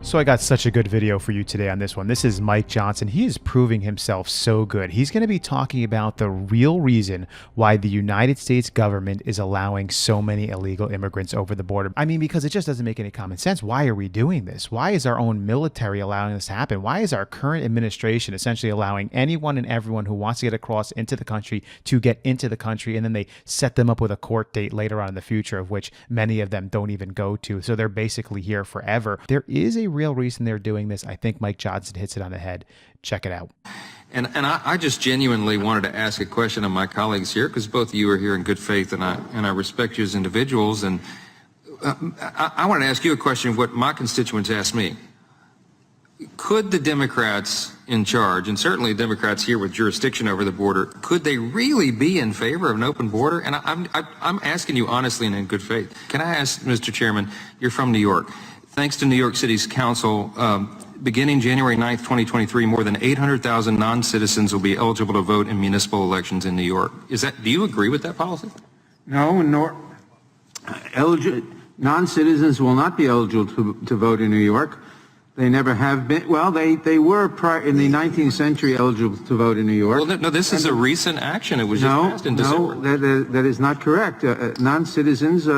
So I got such a good video for you today on this one. This is Mike Johnson. He is proving himself so good. He's going to be talking about the real reason why the United States government is allowing so many illegal immigrants over the border. I mean, because it just doesn't make any common sense. Why are we doing this? Why is our own military allowing this to happen? Why is our current administration essentially allowing anyone and everyone who wants to get across into the country to get into the country, and then they set them up with a court date later on in the future, of which many of them don't even go to. So they're basically here forever. There is a real reason they're doing this. I think Mike Johnson hits it on the head. Check it out. And I just genuinely wanted to ask a question of my colleagues here, because both of you are here in good faith, and I respect you as individuals. And I wanted to ask you a question of what my constituents asked me. Could the Democrats in charge, and certainly Democrats here with jurisdiction over the border, could they really be in favor of an open border? And I'm asking you honestly and in good faith. Can I ask, Mr. Chairman, you're from New York. Thanks to New York City's council, beginning January 9th, 2023, more than 800,000 non-citizens will be eligible to vote in municipal elections in New York. Do you agree with that policy? No, non-citizens will not be eligible to vote in New York. They never have been. Well, they were in the 19th century eligible to vote in New York. Well, no, this is a recent action. It was just passed in December. No, that is not correct. Non-citizens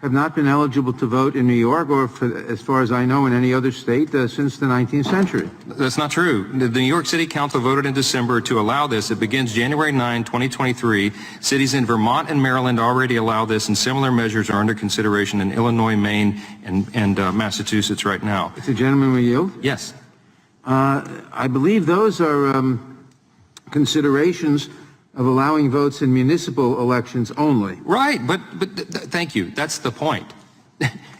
have not been eligible to vote in New York, or as far as I know, in any other state since the 19th century. That's not true. The New York City Council voted in December to allow this. It begins January 9, 2023. Cities in Vermont and Maryland already allow this, and similar measures are under consideration in Illinois, Maine, and Massachusetts right now. If the gentleman will yield? Yes. I believe those are considerations of allowing votes in municipal elections only. Right, but thank you. That's the point.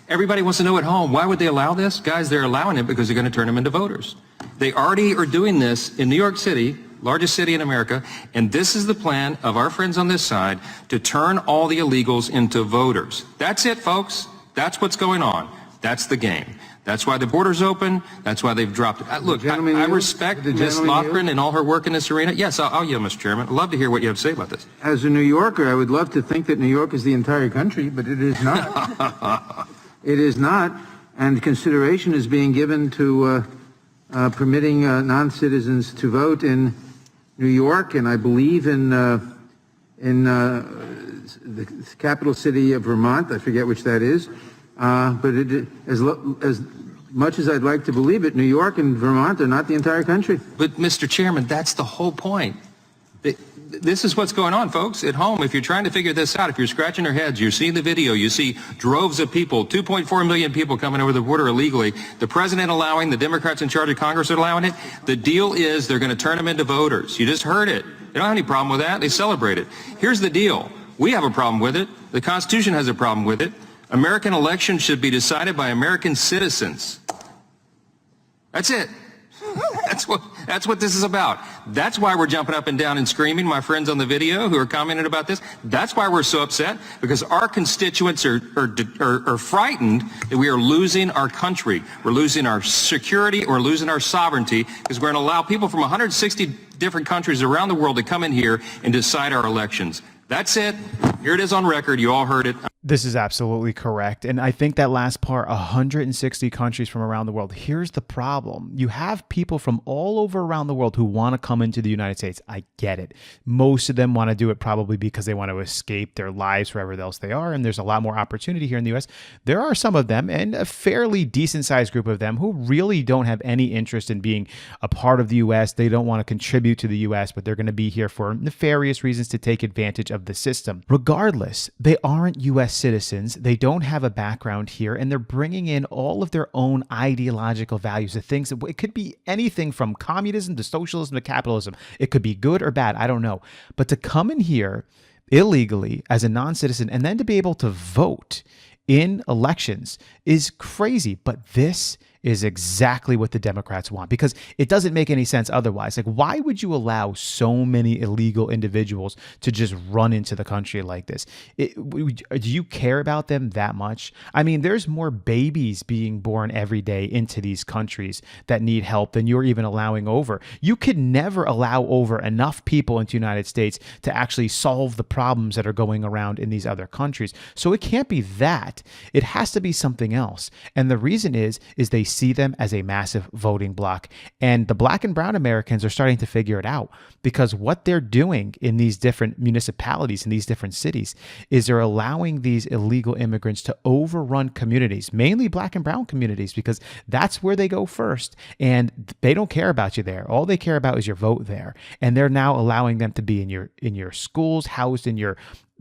Everybody wants to know at home, why would they allow this? Guys, they're allowing it because they're going to turn them into voters. They already are doing this in New York City, largest city in America, and this is the plan of our friends on this side to turn all the illegals into voters. That's it, folks. That's what's going on. That's the game. That's why the border's open. That's why they've dropped it. Look, I respect Ms. Loughran and all her work in this arena. Yes, I'll yield, Mr. Chairman. I'd love to hear what you have to say about this. As a New Yorker, I would love to think that New York is the entire country, but it is not. It is not, and consideration is being given to permitting non-citizens to vote in New York, and I believe in the capital city of Vermont. I forget which that is. But as much as I'd like to believe it, New York and Vermont are not the entire country. But, Mr. Chairman, that's the whole point. This is what's going on, folks, at home. If you're trying to figure this out, if you're scratching your heads, you're seeing the video, you see droves of people, 2.4 million people coming over the border illegally, the president allowing, the Democrats in charge of Congress are allowing it. The deal is they're going to turn them into voters. You just heard it. They don't have any problem with that. They celebrate it. Here's the deal. We have a problem with it. The Constitution has a problem with it. American elections should be decided by American citizens. That's it. That's what this is about. That's why we're jumping up and down and screaming, my friends on the video who are commenting about this. That's why we're so upset, because our constituents are frightened that we are losing our country. We're losing our security, we're losing our sovereignty, because we're going to allow people from 160 different countries around the world to come in here and decide our elections. That's it. Here it is on record. You all heard it. This is absolutely correct. And I think that last part, 160 countries from around the world. Here's the problem. You have people from all over around the world who want to come into the United States. I get it. Most of them want to do it probably because they want to escape their lives wherever else they are. And there's a lot more opportunity here in the U.S. There are some of them, and a fairly decent sized group of them, who really don't have any interest in being a part of the U.S. They don't want to contribute to the U.S., but they're going to be here for nefarious reasons to take advantage of the system. Regardless, they aren't U.S. citizens. They don't have a background here, and they're bringing in all of their own ideological values, the things that it could be anything from communism to socialism to capitalism. It could be good or bad. I don't know. But to come in here illegally as a non-citizen and then to be able to vote in elections is crazy. But this is exactly what the Democrats want, because it doesn't make any sense otherwise. Like, why would you allow so many illegal individuals to just run into the country like this? Do you care about them that much? I mean, there's more babies being born every day into these countries that need help than you're even allowing over. You could never allow over enough people into the United States to actually solve the problems that are going around in these other countries. So it can't be that. It has to be something else. And the reason is they see them as a massive voting bloc. And the Black and brown Americans are starting to figure it out, because what they're doing in these different municipalities, in these different cities, is they're allowing these illegal immigrants to overrun communities, mainly Black and brown communities, because that's where they go first. And they don't care about you there. All they care about is your vote there. And they're now allowing them to be in your schools, housed in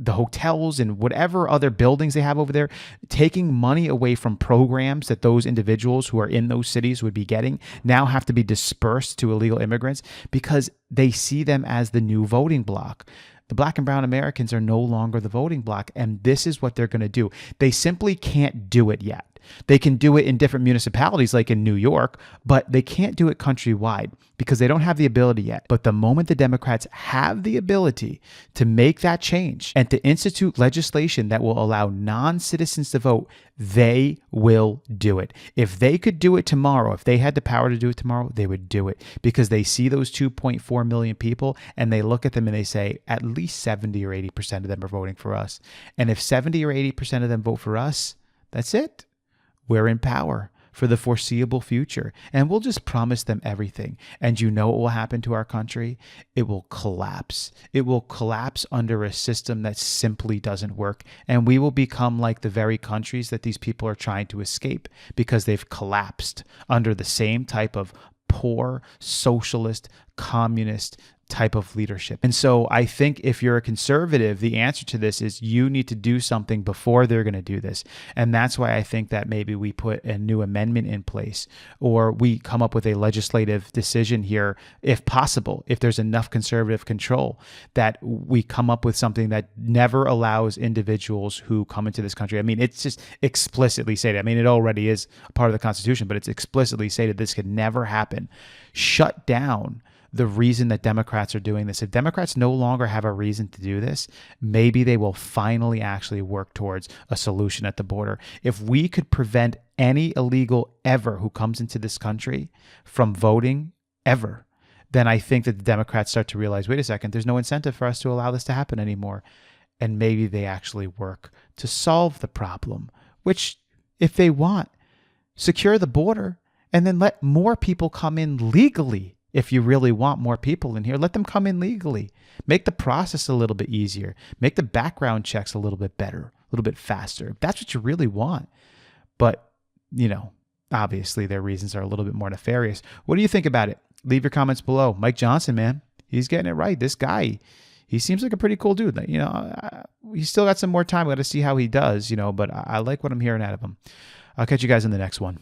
the hotels and whatever other buildings they have over there, taking money away from programs that those individuals who are in those cities would be getting, now have to be dispersed to illegal immigrants because they see them as the new voting bloc. The Black and brown Americans are no longer the voting bloc, and this is what they're going to do. They simply can't do it yet. They can do it in different municipalities like in New York, but they can't do it countrywide because they don't have the ability yet. But the moment the Democrats have the ability to make that change and to institute legislation that will allow non-citizens to vote, they will do it. If they could do it tomorrow, if they had the power to do it tomorrow, they would do it, because they see those 2.4 million people and they look at them and they say, at least 70 or 80% of them are voting for us. And if 70 or 80% of them vote for us, that's it. We're in power for the foreseeable future, and we'll just promise them everything. And you know what will happen to our country? It will collapse. It will collapse under a system that simply doesn't work, and we will become like the very countries that these people are trying to escape, because they've collapsed under the same type of poor, socialist, communist type of leadership. And so I think if you're a conservative, the answer to this is you need to do something before they're going to do this. And that's why I think that maybe we put a new amendment in place, or we come up with a legislative decision here, if possible, if there's enough conservative control, that we come up with something that never allows individuals who come into this country. I mean, it's just explicitly stated. I mean, it already is a part of the Constitution, but it's explicitly stated this could never happen. Shut down the reason that Democrats are doing this. If Democrats no longer have a reason to do this, maybe they will finally actually work towards a solution at the border. If we could prevent any illegal ever who comes into this country from voting ever, then I think that the Democrats start to realize, wait a second, there's no incentive for us to allow this to happen anymore. And maybe they actually work to solve the problem, which, if they want, secure the border and then let more people come in legally. If you really want more people in here, let them come in legally. Make the process a little bit easier. Make the background checks a little bit better, a little bit faster. That's what you really want. But, obviously their reasons are a little bit more nefarious. What do you think about it? Leave your comments below. Mike Johnson, man, he's getting it right. This guy, he seems like a pretty cool dude. He's still got some more time. We got to see how he does, but I like what I'm hearing out of him. I'll catch you guys in the next one.